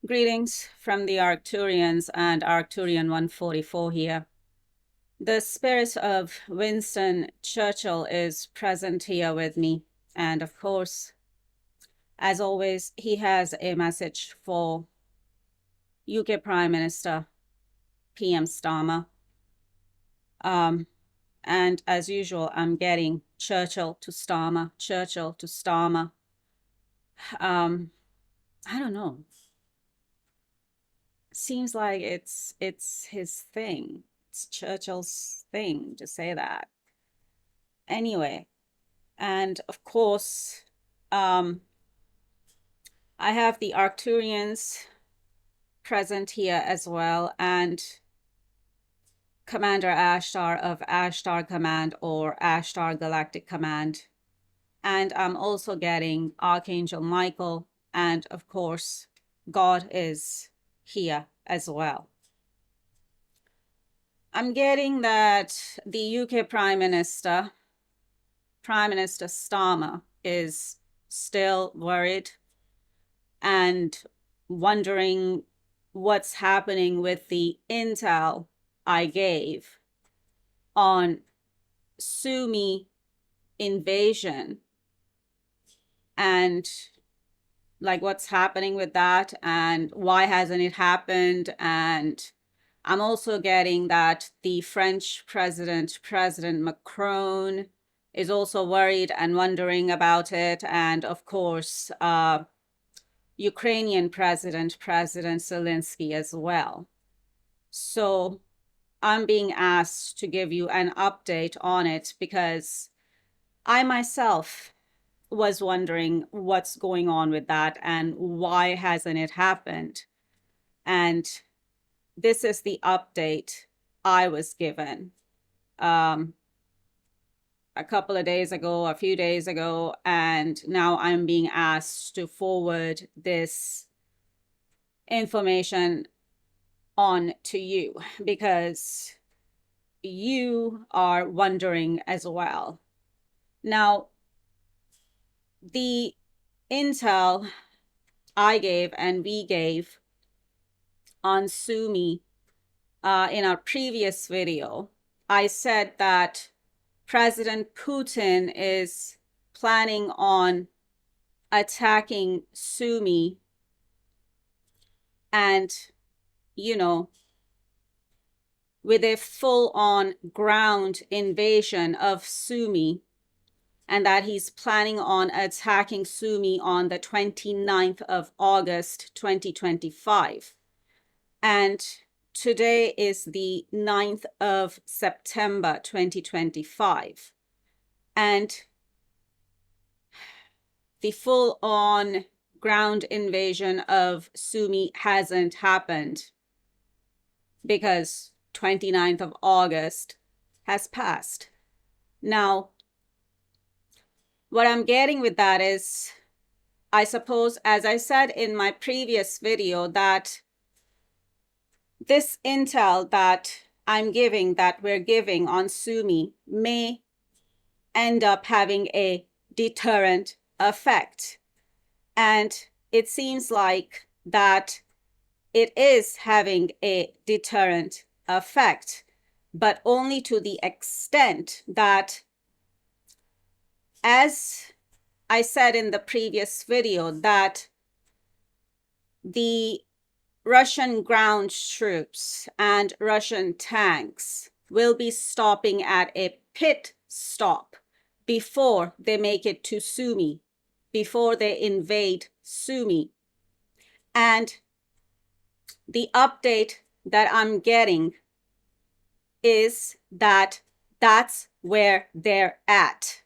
Greetings from the Arcturians and Arcturian 144 here. The spirit of Winston Churchill is present here with me. And of course, as always, he has a message for UK Prime Minister PM Starmer. And as usual, I'm getting Churchill to Starmer, Churchill to Starmer. I don't know. Seems like it's his thing. It's Churchill's thing to say that. Anyway, and of course, I have the Arcturians present here as well, and Commander Ashtar of Ashtar Command or Ashtar Galactic Command. And I'm also getting Archangel Michael, and of course, God is here as well. I'm getting that the UK Prime Minister Starmer, is still worried and wondering what's happening with the intel I gave on Sumy invasion and like what's happening with that and why hasn't it happened. And I'm also getting that the French President Macron, is also worried and wondering about it. And of course, Ukrainian President Zelensky as well. So I'm being asked to give you an update on it because I myself was wondering what's going on with that and why hasn't it happened. And this is the update I was given a couple of days ago, a few days ago, and now I'm being asked to forward this information on to you because you are wondering as well. Now, the intel I gave and we gave on Sumy in our previous video, I said that President Putin is planning on attacking Sumy and, you know, with a full-on ground invasion of Sumy, and that he's planning on attacking Sumy on the 29th of August, 2025. And today is the 9th of September, 2025. And the full-on ground invasion of Sumy hasn't happened because 29th of August has passed. Now, what I'm getting with that is, I suppose, as I said in my previous video, that this intel that I'm giving, that we're giving on Sumy, may end up having a deterrent effect. And it seems like that it is having a deterrent effect, but only to the extent that, as I said in the previous video, that the Russian ground troops and Russian tanks will be stopping at a pit stop before they make it to Sumy, before they invade Sumy. And the update that I'm getting is that that's where they're at.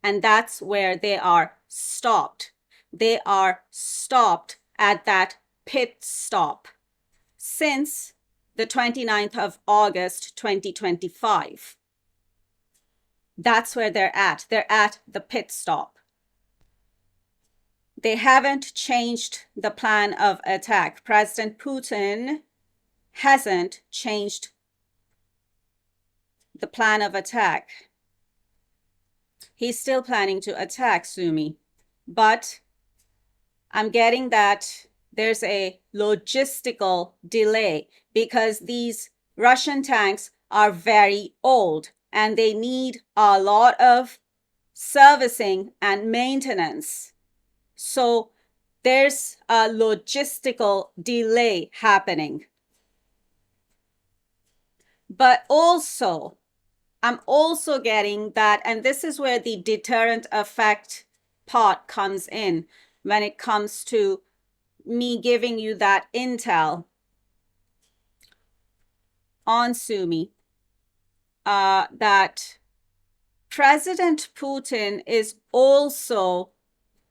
And that's where they are stopped. They are stopped at that pit stop since the 29th of August, 2025. That's where they're at. They're at the pit stop. They haven't changed the plan of attack. President Putin hasn't changed the plan of attack. He's still planning to attack Sumy, but I'm getting that there's a logistical delay because these Russian tanks are very old and they need a lot of servicing and maintenance. So there's a logistical delay happening. But also, I'm also getting that, and this is where the deterrent effect part comes in when it comes to me giving you that intel on Sumy, that President Putin is also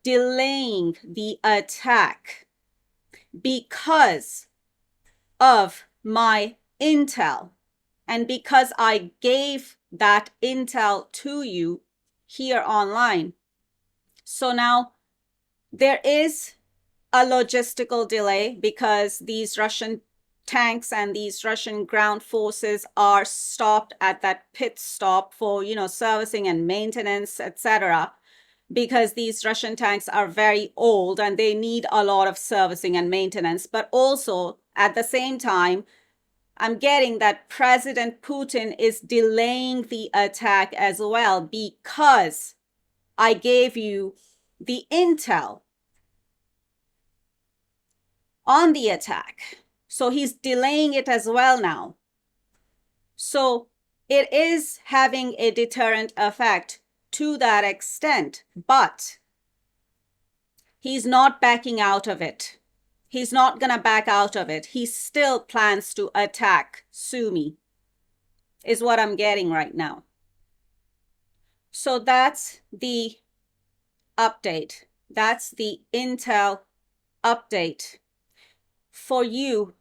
delaying the attack because of my intel and because I gave that intel to you here online. So now there is a logistical delay because these Russian tanks and these Russian ground forces are stopped at that pit stop for, servicing and maintenance, etc. Because these Russian tanks are very old and they need a lot of servicing and maintenance. But also at the same time, I'm getting that President Putin is delaying the attack as well because I gave you the intel on the attack. So he's delaying it as well now. So it is having a deterrent effect to that extent, but he's not backing out of it. He's not going to back out of it. He still plans to attack Sumy, is what I'm getting right now. So that's the update. That's the intel update for you,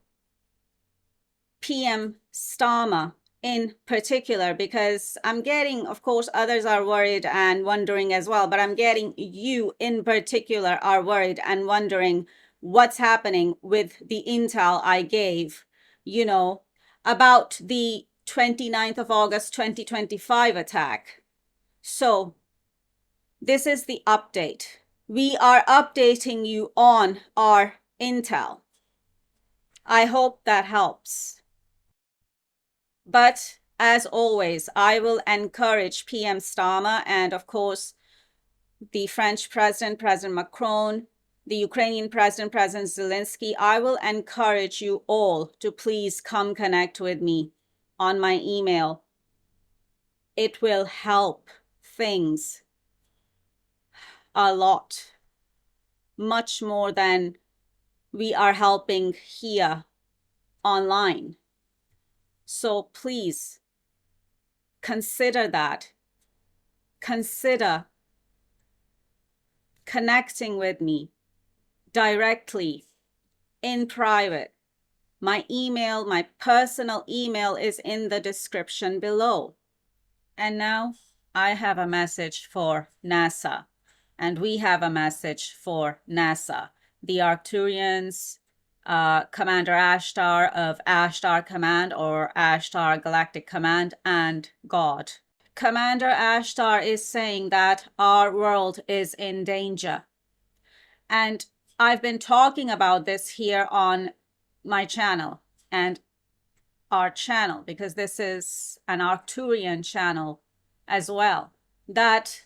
PM Starmer in particular, because I'm getting, of course, others are worried and wondering as well, but I'm getting you in particular are worried and wondering what's happening with the intel I gave, about the 29th of August 2025 attack. So this is the update. We are updating you on our intel. I hope that helps. But as always, I will encourage PM Starmer and, of course, the French president, President Macron, the Ukrainian president, President Zelensky. I will encourage you all to please come connect with me on my email. It will help things a lot, much more than we are helping here online. So please consider that. Consider connecting with me directly in private. My email, my personal email is in the description below. And now I have a message for NASA, and we have a message for NASA. The Arcturians, Commander Ashtar of Ashtar Command or Ashtar Galactic Command, and God. Commander Ashtar is saying that our world is in danger. And I've been talking about this here on my channel and our channel, because this is an Arcturian channel as well, that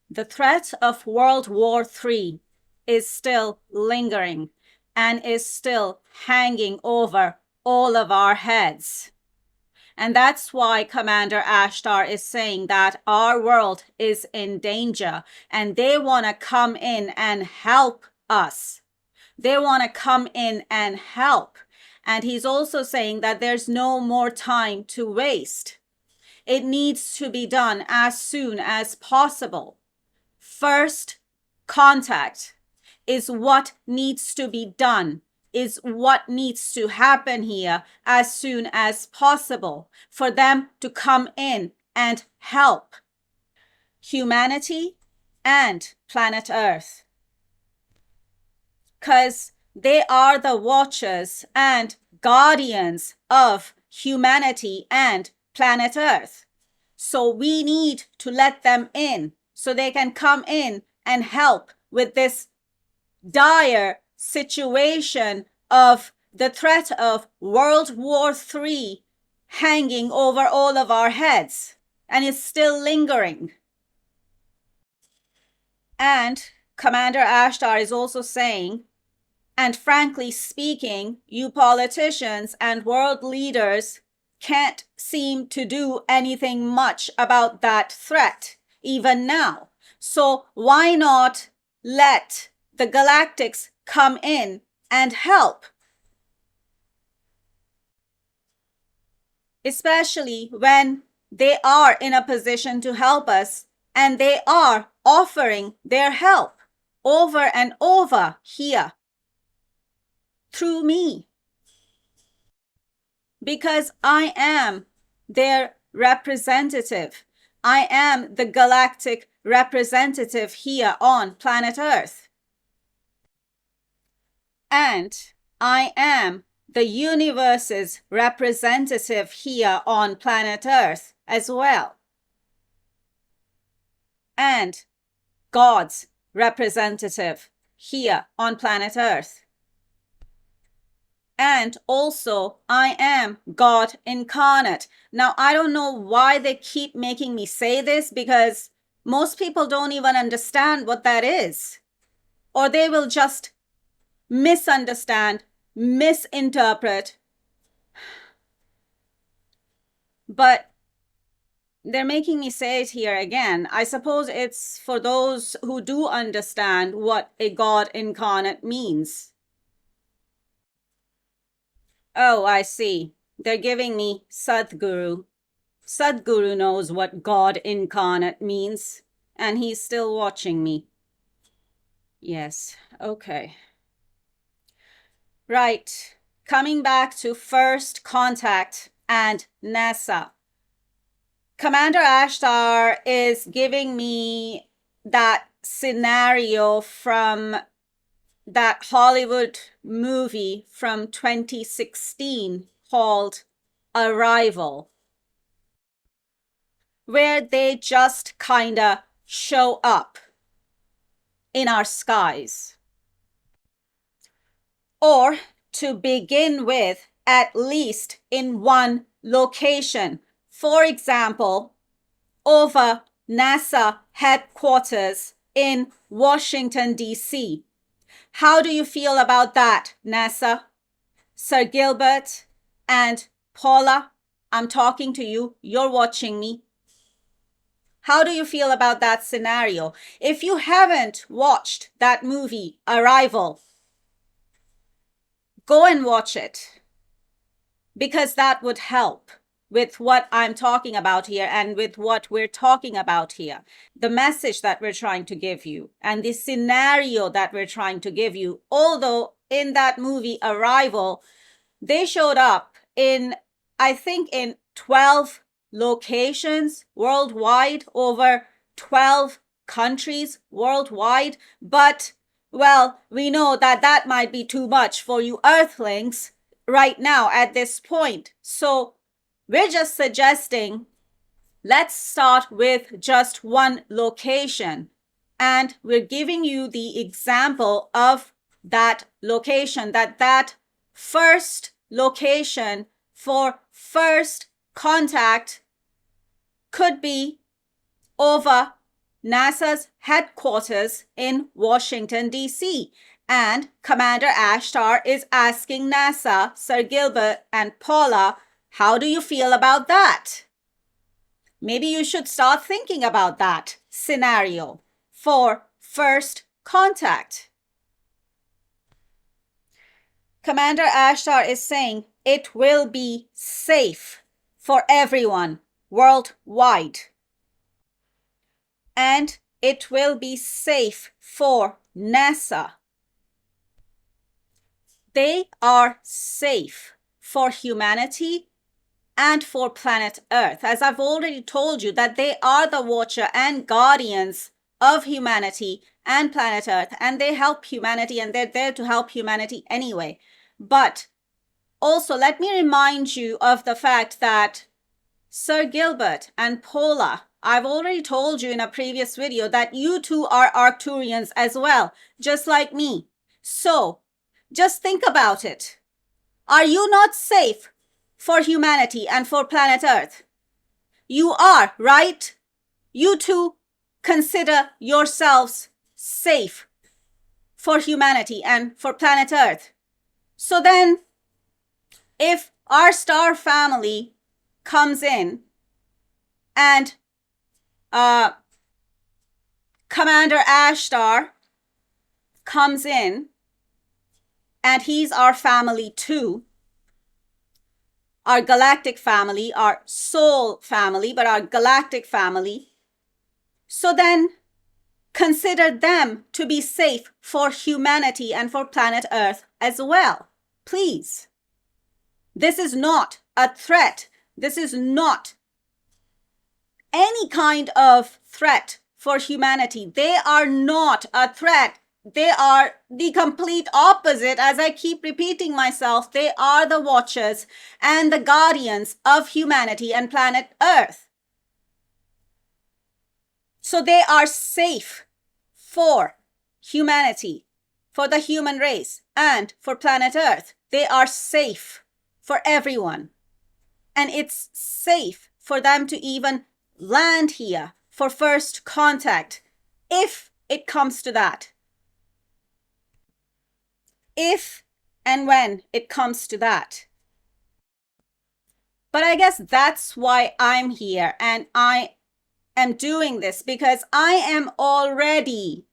the threat of World War III is still lingering and is still hanging over all of our heads. And that's why Commander Ashtar is saying that our world is in danger and they want to come in and help us. They want to come in and help. And he's also saying that there's no more time to waste. It needs to be done as soon as possible. First contact is what needs to be done, is what needs to happen here as soon as possible for them to come in and help humanity and planet Earth. Because they are the watchers and guardians of humanity and planet Earth. So we need to let them in so they can come in and help with this dire situation of the threat of World War III hanging over all of our heads and is still lingering. And Commander Ashtar is also saying, and frankly speaking, you politicians and world leaders can't seem to do anything much about that threat, even now. So why not let the Galactics come in and help? Especially when they are in a position to help us and they are offering their help over and over here through me. Because I am their representative. I am the galactic representative here on planet Earth. And I am the universe's representative here on planet Earth as well. And God's representative here on planet Earth. And also, I am God incarnate. Now, I don't know why they keep making me say this, because most people don't even understand what that is. Or they will just misunderstand, misinterpret. But they're making me say it here again. I suppose it's for those who do understand what a God incarnate means. Oh, I see. They're giving me Sadhguru. Sadhguru knows what God incarnate means, and he's still watching me. Yes, okay. Right, coming back to first contact and NASA. Commander Ashtar is giving me that scenario from that Hollywood movie from 2016 called Arrival, where they just kinda show up in our skies. Or, to begin with, at least in one location. For example, over NASA headquarters in Washington, D.C. How do you feel about that, NASA? Sir Gilbert and Paula, I'm talking to you. You're watching me. How do you feel about that scenario? If you haven't watched that movie, Arrival, go and watch it, because that would help with what I'm talking about here and with what we're talking about here. The message that we're trying to give you and the scenario that we're trying to give you. Although in that movie, Arrival, they showed up in, I think, in 12 locations worldwide, over 12 countries worldwide. But, well, we know that that might be too much for you Earthlings right now at this point. So we're just suggesting, let's start with just one location. And we're giving you the example of that location, that first location for first contact could be over NASA's headquarters in Washington, D.C. And Commander Ashtar is asking NASA, Sir Gilbert and Paula, how do you feel about that? Maybe you should start thinking about that scenario for first contact. Commander Ashtar is saying it will be safe for everyone worldwide. And it will be safe for NASA. They are safe for humanity and for planet Earth. As I've already told you, that they are the watcher and guardians of humanity and planet Earth, and they help humanity, and they're there to help humanity anyway. But also, let me remind you of the fact that Sir Gilbert and Paula I've already told you in a previous video that you too are Arcturians as well, just like me. So, just think about it. Are you not safe for humanity and for planet Earth? You are, right? You too consider yourselves safe for humanity and for planet Earth. So then, if our star family comes in and Commander Ashtar comes in and he's our family too, our galactic family, our soul family, but our galactic family, so then consider them to be safe for humanity and for planet Earth as well. Please. This is not a threat. This is not any kind of threat for humanity. They are not a threat. They are the complete opposite. As I keep repeating myself, they are the watchers and the guardians of humanity and planet Earth. So they are safe for humanity, for the human race, and for planet Earth. They are safe for everyone. And it's safe for them to even land here for first contact, if it comes to that. If and when it comes to that. But I guess that's why I'm here and I am doing this, because I am already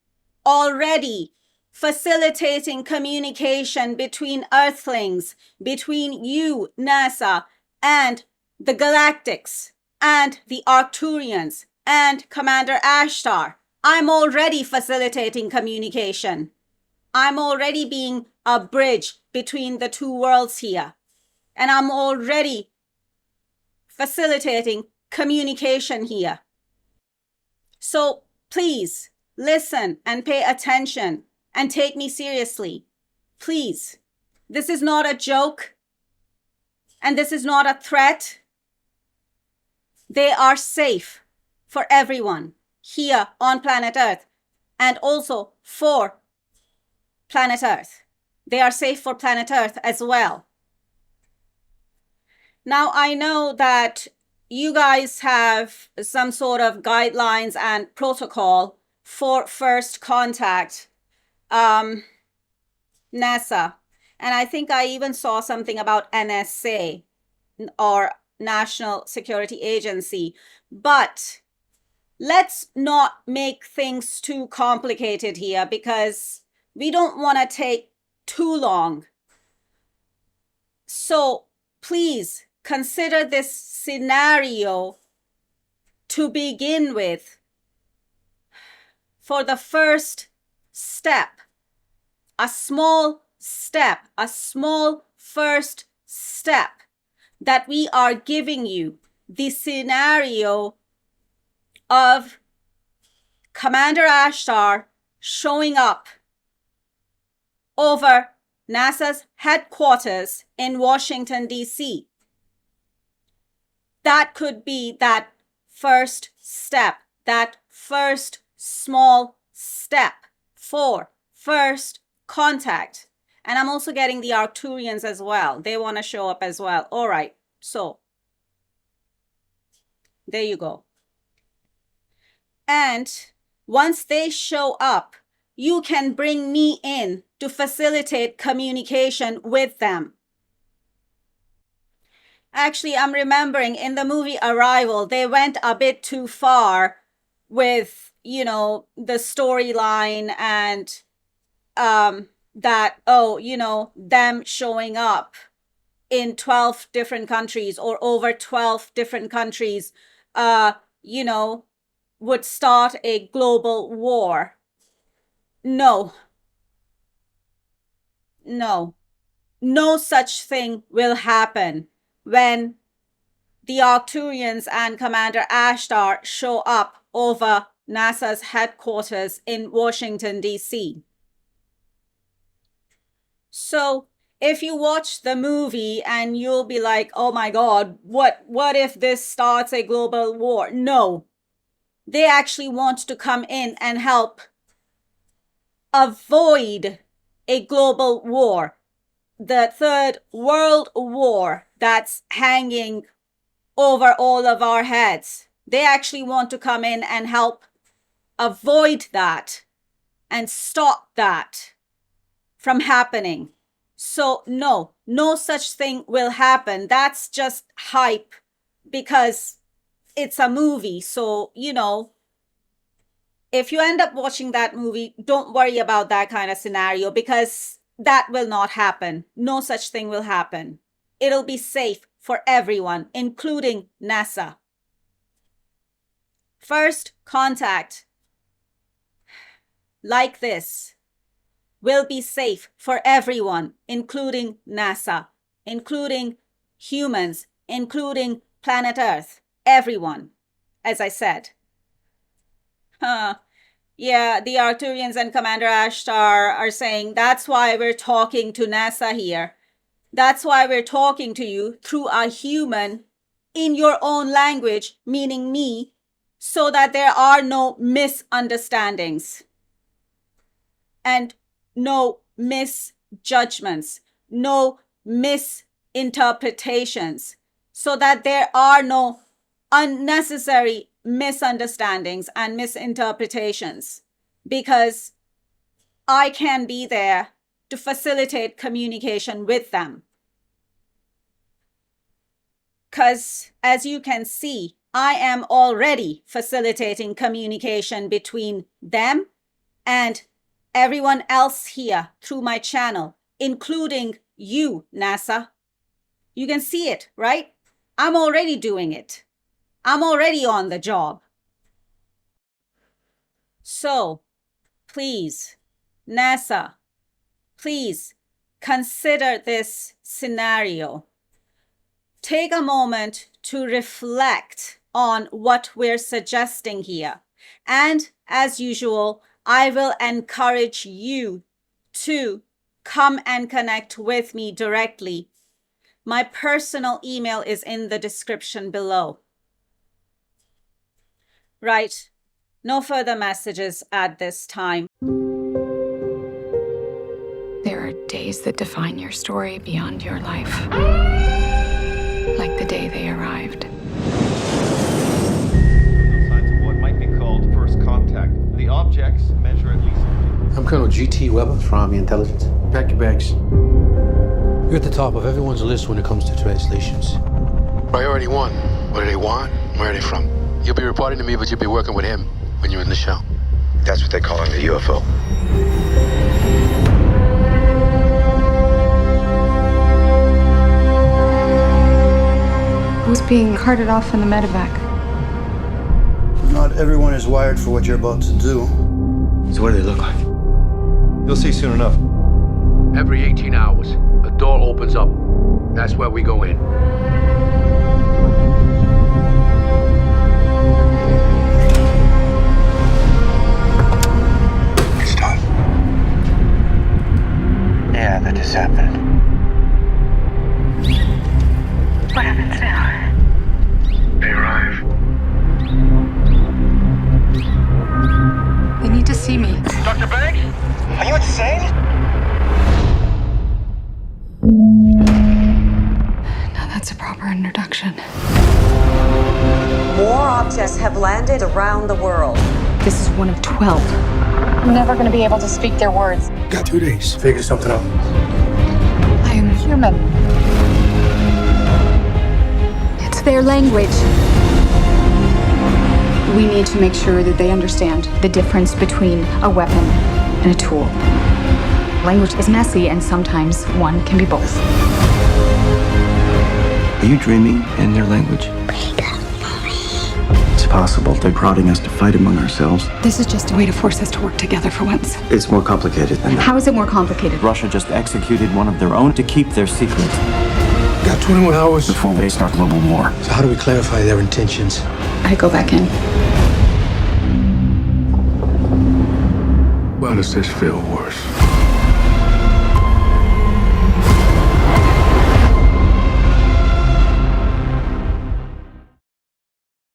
facilitating communication between Earthlings, between you, NASA, and the Galactics, and the Arcturians, and Commander Ashtar. I'm already facilitating communication. I'm already being a bridge between the two worlds here. And I'm already facilitating communication here. So please listen and pay attention and take me seriously. Please. This is not a joke. And this is not a threat. They are safe for everyone here on planet Earth and also for planet Earth. They are safe for planet Earth as well. Now, I know that you guys have some sort of guidelines and protocol for first contact, NASA. And I think I even saw something about NSA or National Security Agency. But let's not make things too complicated here, because we don't want to take too long. So please consider this scenario to begin with for the first step, a small step, a small first step that we are giving you, the scenario of Commander Ashtar showing up over NASA's headquarters in Washington, D.C. That could be that first step, that first small step for first contact. And I'm also getting the Arcturians as well. They want to show up as well. All right. So there you go. And once they show up, you can bring me in to facilitate communication with them. Actually, I'm remembering in the movie Arrival, they went a bit too far with, you know, the storyline and that, oh, you know, them showing up in 12 different countries or over 12 different countries, you know, would start a global war. No. No. No such thing will happen when the Arcturians and Commander Ashtar show up over NASA's headquarters in Washington, D.C. So if you watch the movie and you'll be like, oh my God, what if this starts a global war? No, They actually want to come in and help avoid a global war, the third world war that's hanging over all of our heads. They actually want to come in and help avoid that and stop that from happening. So no such thing will happen. That's just hype because it's a movie. So, if you end up watching that movie, don't worry about that kind of scenario because that will not happen. No such thing will happen. It'll be safe for everyone, including NASA. First contact like this will be safe for everyone, including NASA, including humans, including planet Earth, everyone, as I said. Yeah, the Arcturians and Commander Ashtar are saying that's why we're talking to NASA here. That's why we're talking to you through a human in your own language, meaning me, so that there are no misunderstandings and no misjudgments, no misinterpretations, so that there are no unnecessary misunderstandings and misinterpretations, because I can be there to facilitate communication with them. Because as you can see, I am already facilitating communication between them and everyone else here through my channel, including you, NASA. You can see it, right? I'm already doing it. I'm already on the job. So, please, NASA, please consider this scenario. Take a moment to reflect on what we're suggesting here. And as usual, I will encourage you to come and connect with me directly. My personal email is in the description below. Right. No further messages at this time. There are days that define your story beyond your life. Like the day they arrived. Signs of what might be called first contact. The objects measure at least. I'm Colonel G.T. Weber from Army Intelligence. Pack your bags. You're at the top of everyone's list when it comes to translations. Priority 1. What do they want? Where are they from? You'll be reporting to me, but you'll be working with him when you're in the show. That's what they call in the UFO. Who's being carted off in the medevac? Not everyone is wired for what you're about to do. So what do they look like? You'll see soon enough. Every 18 hours, a door opens up. That's where we go in. It's done. Yeah, that just happened. What happens now? They arrive. They need to see me. Dr. Banks? Are you insane? Now that's a proper introduction. More objects have landed around the world. This is one of 12. I'm never going to be able to speak their words. Got 2 days. Figure something out. I am human. It's their language. We need to make sure that they understand the difference between a weapon and a tool. Language is messy, and sometimes one can be both. Are you dreaming in their language? It's possible they're prodding us to fight among ourselves. This is just a way to force us to work together for once. It's more complicated than that. How is it more complicated? Russia just executed one of their own to keep their secret Got 21 hours. before they start global war. So how do we clarify their intentions? I go back in. Why does this feel worse?